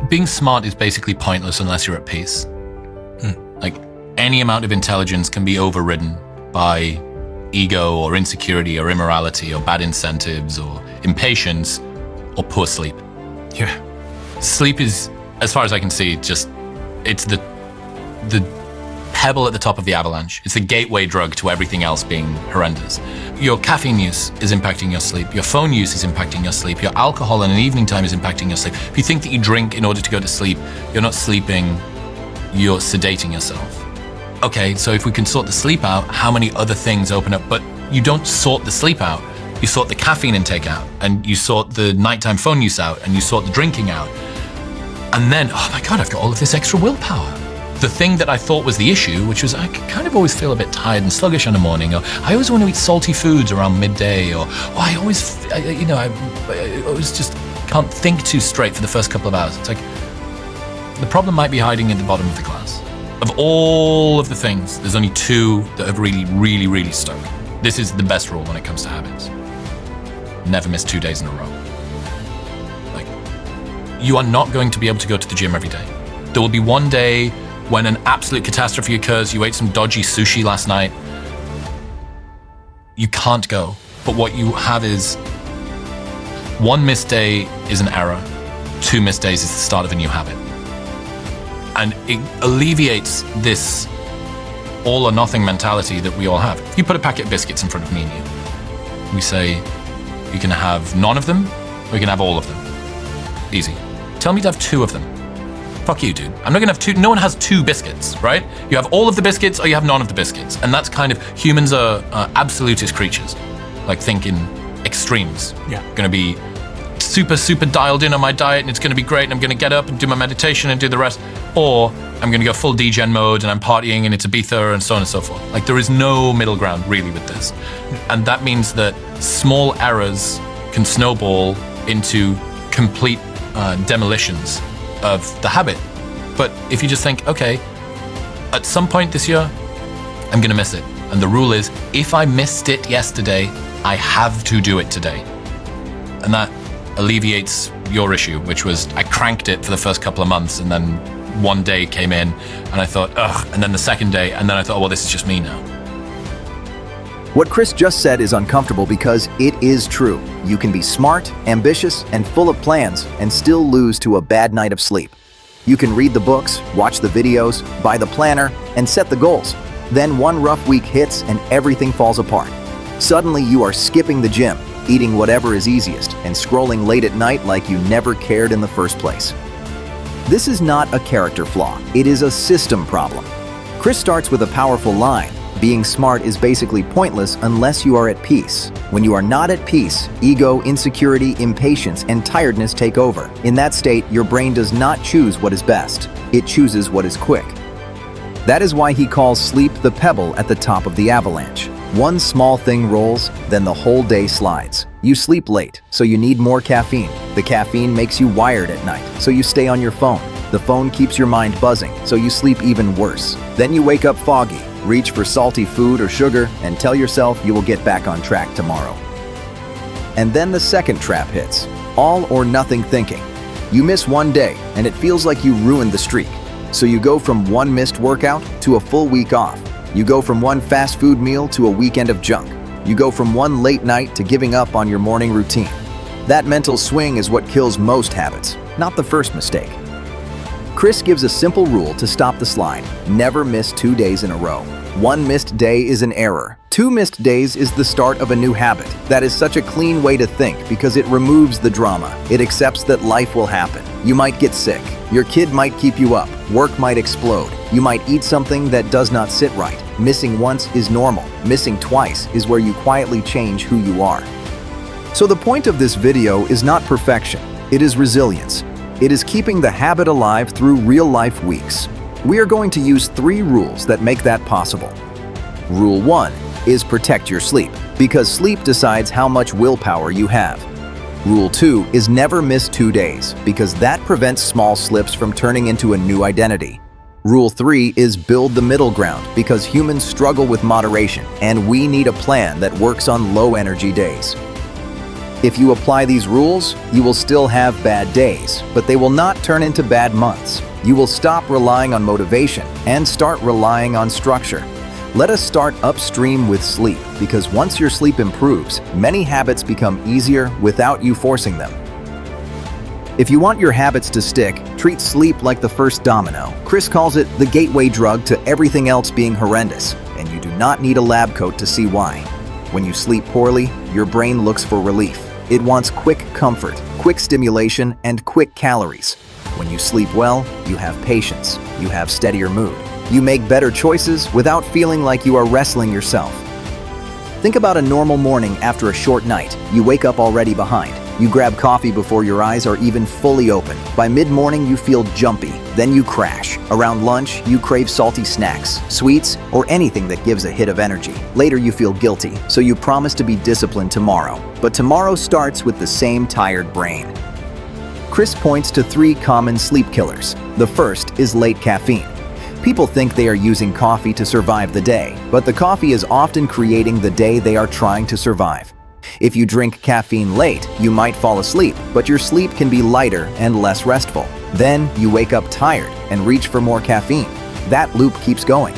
Being smart is basically pointless unless you're at peace. Like, any amount of intelligence can be overridden by ego or insecurity or immorality or bad incentives or impatience or poor sleep. Yeah. Sleep is, as far as I can see, it's the pebble at the top of the avalanche. It's the gateway drug to everything else being horrendous. Your caffeine use is impacting your sleep. Your phone use is impacting your sleep. Your alcohol in an evening time is impacting your sleep. If you think that you drink in order to go to sleep, you're not sleeping, you're sedating yourself. Okay, so if we can sort the sleep out, how many other things open up? But you don't sort the sleep out. You sort the caffeine intake out, and you sort the nighttime phone use out, and you sort the drinking out. And then, oh my God, I've got all of this extra willpower. The thing that I thought was the issue, which was I kind of always feel a bit tired and sluggish in the morning, or I always want to eat salty foods around midday, or I always just can't think too straight for the first couple of hours. It's like, the problem might be hiding at the bottom of the glass. Of all of the things, there's only two that have really, really, really stuck. This is the best rule when it comes to habits. Never miss 2 days in a row. Like, you are not going to be able to go to the gym every day. There will be one day when an absolute catastrophe occurs. You ate some dodgy sushi last night. You can't go. But what you have is, one missed day is an error. 2 missed days is the start of a new habit. And it alleviates this all or nothing mentality that we all have. If you put a packet of biscuits in front of me and you, we say, you can have none of them, or you can have all of them. Easy. Tell me to have 2 of them. Fuck you, dude. I'm not gonna have 2. No one has 2 biscuits, right? You have all of the biscuits or you have none of the biscuits. And that's kind of, humans are absolutist creatures. Like, think in extremes. Yeah. Gonna be super, super dialed in on my diet and it's gonna be great and I'm gonna get up and do my meditation and do the rest. Or I'm gonna go full degen mode and I'm partying and it's Ibiza and so on and so forth. Like, there is no middle ground really with this. And that means that small errors can snowball into complete demolitions of the habit. But if you just think, okay, at some point this year, I'm gonna miss it. And the rule is, if I missed it yesterday, I have to do it today. And that alleviates your issue, which was I cranked it for the first couple of months and then one day came in and I thought, ugh, and then the second day, and then I thought, oh, well, this is just me now. What Chris just said is uncomfortable because it is true. You can be smart, ambitious, and full of plans and still lose to a bad night of sleep. You can read the books, watch the videos, buy the planner, and set the goals. Then one rough week hits and everything falls apart. Suddenly you are skipping the gym, eating whatever is easiest, and scrolling late at night like you never cared in the first place. This is not a character flaw, it is a system problem. Chris starts with a powerful line: being smart is basically pointless unless you are at peace. When you are not at peace, ego, insecurity, impatience, and tiredness take over. In that state, your brain does not choose what is best. It chooses what is quick. That is why he calls sleep the pebble at the top of the avalanche. One small thing rolls, then the whole day slides. You sleep late, so you need more caffeine. The caffeine makes you wired at night, so you stay on your phone. The phone keeps your mind buzzing, so you sleep even worse. Then you wake up foggy, reach for salty food or sugar, and tell yourself you will get back on track tomorrow. And then the second trap hits: all or nothing thinking. You miss one day, and it feels like you ruined the streak. So you go from one missed workout to a full week off. You go from one fast food meal to a weekend of junk. You go from one late night to giving up on your morning routine. That mental swing is what kills most habits, not the first mistake. Chris gives a simple rule to stop the slide: never miss 2 days in a row. One missed day is an error. 2 missed days is the start of a new habit. That is such a clean way to think because it removes the drama. It accepts that life will happen. You might get sick. Your kid might keep you up. Work might explode. You might eat something that does not sit right. Missing once is normal. Missing twice is where you quietly change who you are. So the point of this video is not perfection. It is resilience. It is keeping the habit alive through real-life weeks. We are going to use 3 rules that make that possible. Rule 1 is protect your sleep, because sleep decides how much willpower you have. Rule 2 is never miss 2 days, because that prevents small slips from turning into a new identity. Rule 3 is build the middle ground, because humans struggle with moderation, and we need a plan that works on low-energy days. If you apply these rules, you will still have bad days, but they will not turn into bad months. You will stop relying on motivation and start relying on structure. Let us start upstream with sleep, because once your sleep improves, many habits become easier without you forcing them. If you want your habits to stick, treat sleep like the first domino. Chris calls it the gateway drug to everything else being horrendous, and you do not need a lab coat to see why. When you sleep poorly, your brain looks for relief. It wants quick comfort, quick stimulation, and quick calories. When you sleep well, you have patience, you have steadier mood. You make better choices without feeling like you are wrestling yourself. Think about a normal morning after a short night. You wake up already behind. You grab coffee before your eyes are even fully open. By mid-morning, you feel jumpy. Then you crash. Around lunch, you crave salty snacks, sweets, or anything that gives a hit of energy. Later, you feel guilty, so you promise to be disciplined tomorrow. But tomorrow starts with the same tired brain. Chris points to 3 common sleep killers. The first is late caffeine. People think they are using coffee to survive the day, but the coffee is often creating the day they are trying to survive. If you drink caffeine late, you might fall asleep, but your sleep can be lighter and less restful. Then you wake up tired and reach for more caffeine. That loop keeps going.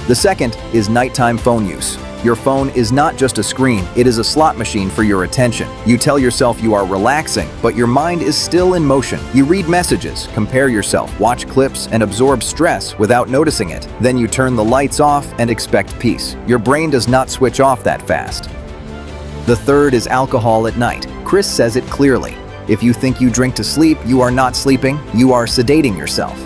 The second is nighttime phone use. Your phone is not just a screen, it is a slot machine for your attention. You tell yourself you are relaxing, but your mind is still in motion. You read messages, compare yourself, watch clips, and absorb stress without noticing it. Then you turn the lights off and expect peace. Your brain does not switch off that fast. The third is alcohol at night. Chris says it clearly. If you think you drink to sleep, you are not sleeping, you are sedating yourself.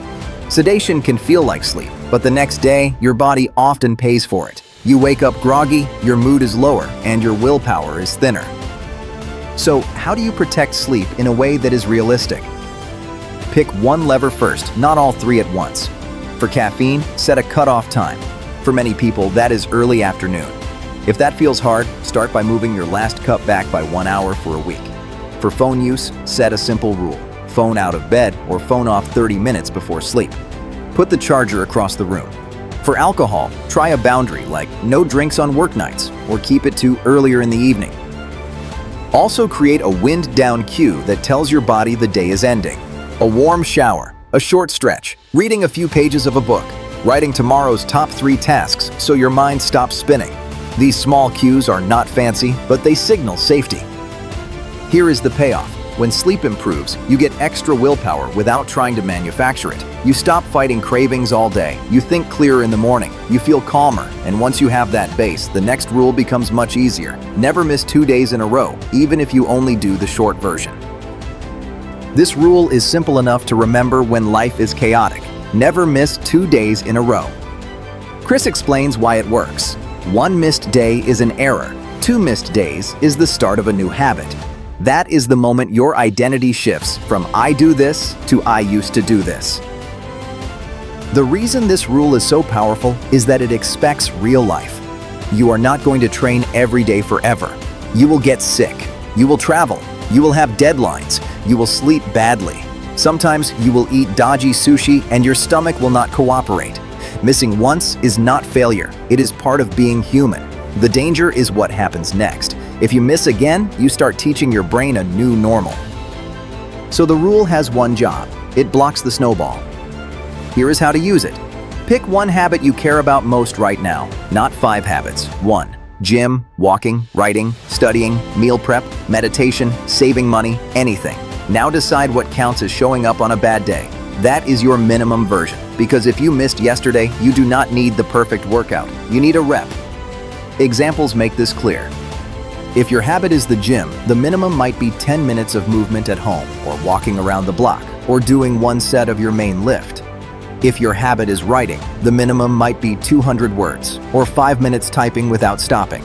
Sedation can feel like sleep, but the next day, your body often pays for it. You wake up groggy, your mood is lower, and your willpower is thinner. So, how do you protect sleep in a way that is realistic? Pick one lever first, not all 3 at once. For caffeine, set a cutoff time. For many people, that is early afternoon. If that feels hard, start by moving your last cup back by 1 hour for a week. For phone use, set a simple rule. Phone out of bed or phone off 30 minutes before sleep. Put the charger across the room. For alcohol, try a boundary like no drinks on work nights or keep it to earlier in the evening. Also create a wind-down cue that tells your body the day is ending. A warm shower, a short stretch, reading a few pages of a book, writing tomorrow's top 3 tasks so your mind stops spinning. These small cues are not fancy, but they signal safety. Here is the payoff. When sleep improves, you get extra willpower without trying to manufacture it. You stop fighting cravings all day. You think clearer in the morning. You feel calmer. And once you have that base, the next rule becomes much easier. Never miss 2 days in a row, even if you only do the short version. This rule is simple enough to remember when life is chaotic. Never miss 2 days in a row. Chris explains why it works. 1 missed day is an error. 2 missed days is the start of a new habit. That is the moment your identity shifts from I do this to I used to do this. The reason this rule is so powerful is that it expects real life. You are not going to train every day forever. You will get sick. You will travel. You will have deadlines. You will sleep badly. Sometimes you will eat dodgy sushi and your stomach will not cooperate. Missing once is not failure. It is part of being human. The danger is what happens next. If you miss again, you start teaching your brain a new normal. So the rule has one job. It blocks the snowball. Here is how to use it. Pick one habit you care about most right now, not 5 habits. 1. Gym, walking, writing, studying, meal prep, meditation, saving money, anything. Now decide what counts as showing up on a bad day. That is your minimum version, because if you missed yesterday, you do not need the perfect workout. You need a rep. Examples make this clear. If your habit is the gym, the minimum might be 10 minutes of movement at home, or walking around the block, or doing 1 set of your main lift. If your habit is writing, the minimum might be 200 words, or 5 minutes typing without stopping.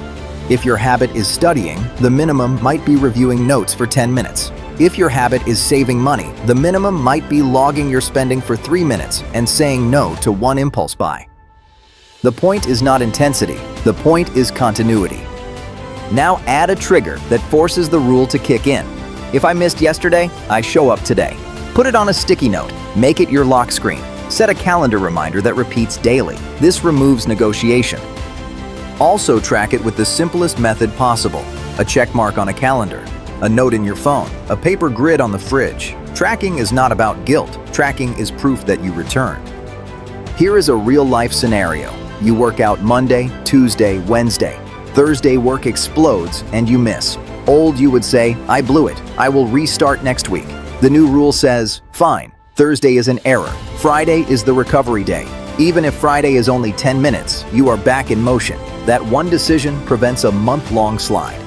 If your habit is studying, the minimum might be reviewing notes for 10 minutes. If your habit is saving money, the minimum might be logging your spending for 3 minutes and saying no to 1 impulse buy. The point is not intensity, the point is continuity. Now add a trigger that forces the rule to kick in. If I missed yesterday, I show up today. Put it on a sticky note, make it your lock screen. Set a calendar reminder that repeats daily. This removes negotiation. Also track it with the simplest method possible. a check mark on a calendar, a note in your phone, a paper grid on the fridge. Tracking is not about guilt. Tracking is proof that you returned. Here is a real-life scenario. You work out Monday, Tuesday, Wednesday. Thursday work explodes and you miss. Old you would say, I blew it. I will restart next week. The new rule says, fine. Thursday is an error. Friday is the recovery day. Even if Friday is only 10 minutes, you are back in motion. That one decision prevents a month-long slide.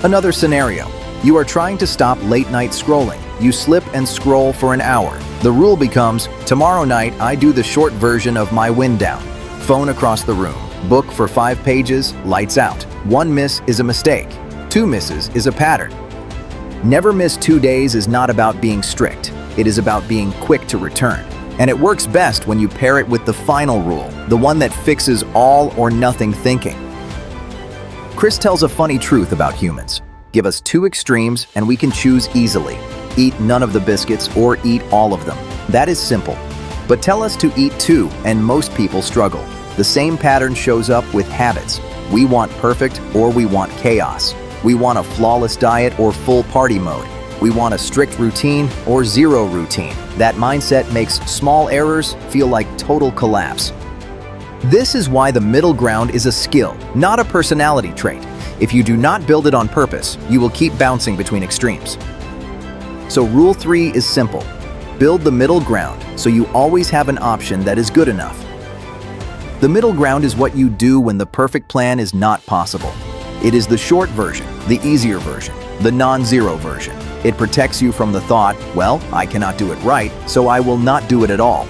Another scenario. You are trying to stop late-night scrolling. You slip and scroll for an hour. The rule becomes, tomorrow night I do the short version of my wind down. Phone across the room. Book for 5 pages, lights out. 1 miss is a mistake. 2 misses is a pattern. Never miss 2 days is not about being strict. It is about being quick to return. And it works best when you pair it with the final rule, the one that fixes all or nothing thinking. Chris tells a funny truth about humans. Give us 2 extremes and we can choose easily. Eat none of the biscuits or eat all of them. That is simple. But tell us to eat 2 and most people struggle. The same pattern shows up with habits. We want perfect or we want chaos. We want a flawless diet or full party mode. We want a strict routine or zero routine. That mindset makes small errors feel like total collapse. This is why the middle ground is a skill, not a personality trait. If you do not build it on purpose, you will keep bouncing between extremes. So rule 3 is simple. Build the middle ground so you always have an option that is good enough. The middle ground is what you do when the perfect plan is not possible. It is the short version, the easier version, the non-zero version. It protects you from the thought, well, I cannot do it right, so I will not do it at all.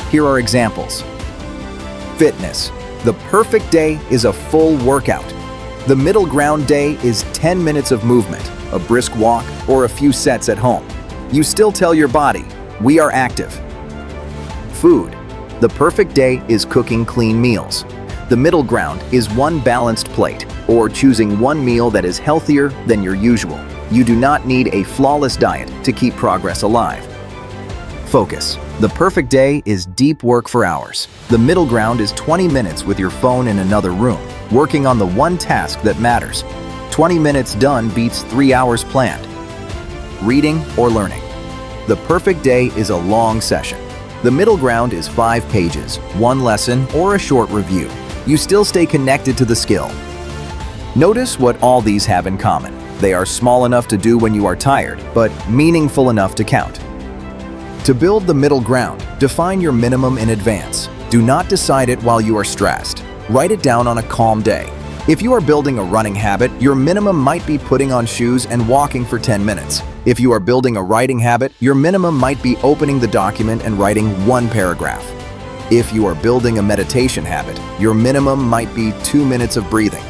Here are examples. Fitness. The perfect day is a full workout. The middle ground day is 10 minutes of movement, a brisk walk, or a few sets at home. You still tell your body, we are active. Food. The perfect day is cooking clean meals. The middle ground is 1 balanced plate, or choosing 1 meal that is healthier than your usual. You do not need a flawless diet to keep progress alive. Focus. The perfect day is deep work for hours. The middle ground is 20 minutes with your phone in another room, working on the one task that matters. 20 minutes done beats 3 hours planned. Reading or learning. The perfect day is a long session. The middle ground is 5 pages, 1 lesson, or a short review. You still stay connected to the skill. Notice what all these have in common. They are small enough to do when you are tired, but meaningful enough to count. To build the middle ground, define your minimum in advance. Do not decide it while you are stressed. Write it down on a calm day. If you are building a running habit, your minimum might be putting on shoes and walking for 10 minutes. If you are building a writing habit, your minimum might be opening the document and writing 1 paragraph. If you are building a meditation habit, your minimum might be 2 minutes of breathing.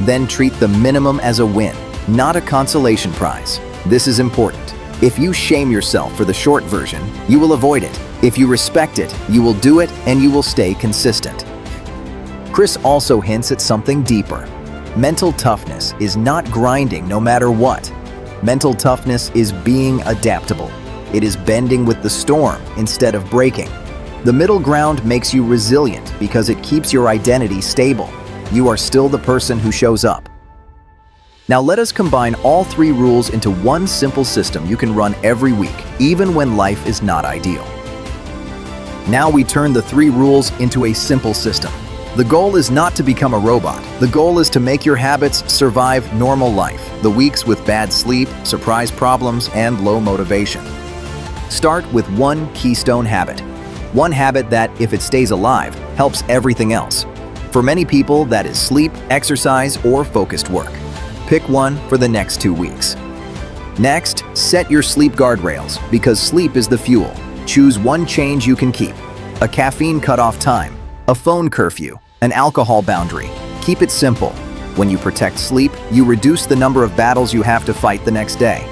Then treat the minimum as a win, not a consolation prize. This is important. If you shame yourself for the short version, you will avoid it. If you respect it, you will do it and you will stay consistent. Chris also hints at something deeper. Mental toughness is not grinding no matter what. Mental toughness is being adaptable. It is bending with the storm instead of breaking. The middle ground makes you resilient because it keeps your identity stable. You are still the person who shows up. Now let us combine all 3 rules into one simple system you can run every week, even when life is not ideal. Now we turn the 3 rules into a simple system. The goal is not to become a robot. The goal is to make your habits survive normal life, the weeks with bad sleep, surprise problems, and low motivation. Start with 1 keystone habit. 1 habit that, if it stays alive, helps everything else. For many people, that is sleep, exercise, or focused work. Pick 1 for the next 2 weeks. Next, set your sleep guardrails, because sleep is the fuel. Choose 1 change you can keep. A caffeine cutoff time, a phone curfew, an alcohol boundary. Keep it simple. When you protect sleep, you reduce the number of battles you have to fight the next day.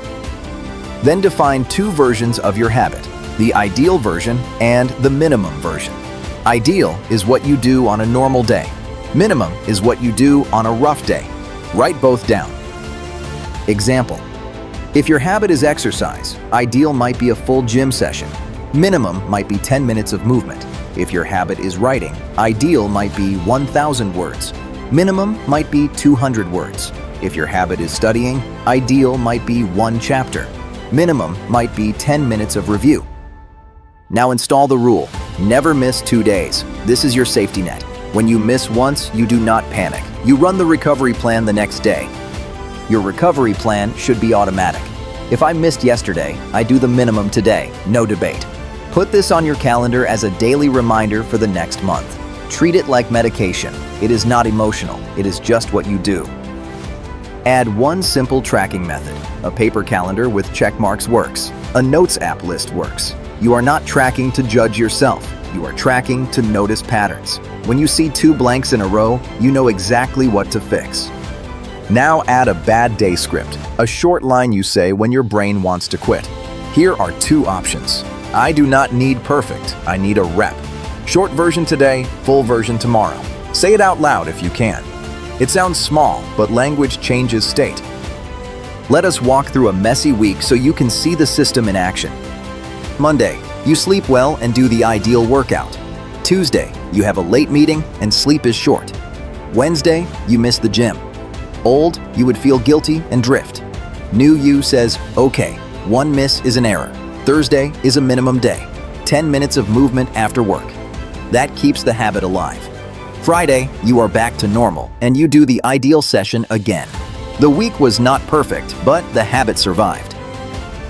Then define 2 versions of your habit, the ideal version and the minimum version. Ideal is what you do on a normal day. Minimum is what you do on a rough day. Write both down. Example: if your habit is exercise, ideal might be a full gym session. Minimum might be 10 minutes of movement. If your habit is writing, ideal might be 1,000 words. Minimum might be 200 words. If your habit is studying, ideal might be 1 chapter. Minimum might be 10 minutes of review. Now install the rule. Never miss 2 days. This is your safety net. When you miss once, you do not panic. You run the recovery plan the next day. Your recovery plan should be automatic. If I missed yesterday, I do the minimum today, no debate. Put this on your calendar as a daily reminder for the next month. Treat it like medication. It is not emotional, it is just what you do. Add one simple tracking method. A paper calendar with check marks works. A notes app list works. You are not tracking to judge yourself. You are tracking to notice patterns. When you see 2 blanks in a row, you know exactly what to fix. Now add a bad day script, a short line you say when your brain wants to quit. Here are 2 options. I do not need perfect, I need a rep. Short version today, full version tomorrow. Say it out loud if you can. It sounds small, but language changes state. Let us walk through a messy week so you can see the system in action. Monday, you sleep well and do the ideal workout. Tuesday, you have a late meeting and sleep is short. Wednesday, you miss the gym. Old, you would feel guilty and drift. New you says, okay, 1 miss is an error. Thursday is a minimum day. 10 minutes of movement after work. That keeps the habit alive. Friday, you are back to normal and you do the ideal session again. The week was not perfect, but the habit survived.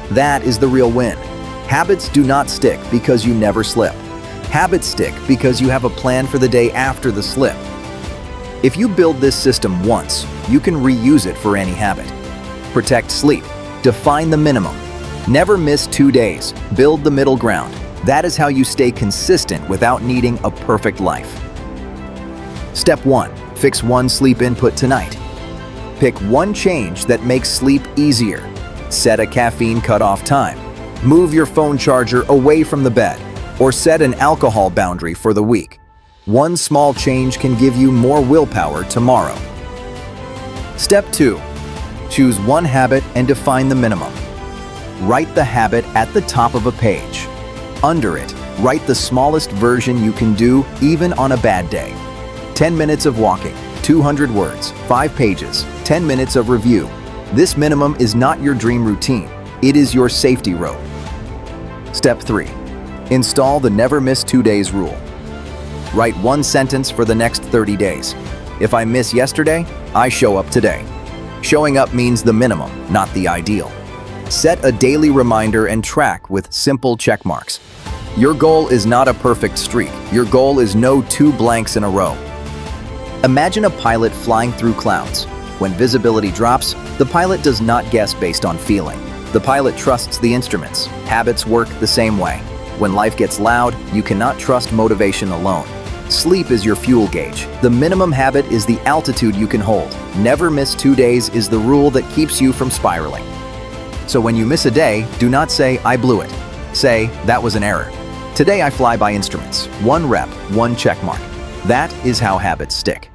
That is the real win. Habits do not stick because you never slip. Habits stick because you have a plan for the day after the slip. If you build this system once, you can reuse it for any habit. Protect sleep. Define the minimum. Never miss 2 days. Build the middle ground. That is how you stay consistent without needing a perfect life. Step 1. Fix 1 sleep input tonight. Pick 1 change that makes sleep easier. Set a caffeine cutoff time. Move your phone charger away from the bed, or set an alcohol boundary for the week. 1 small change can give you more willpower tomorrow. Step 2. Choose 1 habit and define the minimum. Write the habit at the top of a page. Under it, write the smallest version you can do even on a bad day. 10 minutes of walking, 200 words, 5 pages, 10 minutes of review. This minimum is not your dream routine. It is your safety rope. Step 3. Install the never miss 2 days rule. Write 1 sentence for the next 30 days. If I miss yesterday, I show up today. Showing up means the minimum, not the ideal. Set a daily reminder and track with simple check marks. Your goal is not a perfect streak. Your goal is no 2 blanks in a row. Imagine a pilot flying through clouds. When visibility drops, the pilot does not guess based on feeling. The pilot trusts the instruments. Habits work the same way. When life gets loud, you cannot trust motivation alone. Sleep is your fuel gauge. The minimum habit is the altitude you can hold. Never miss 2 days is the rule that keeps you from spiraling. So when you miss a day, do not say, I blew it. Say, that was an error. Today I fly by instruments. 1 rep, 1 check mark. That is how habits stick.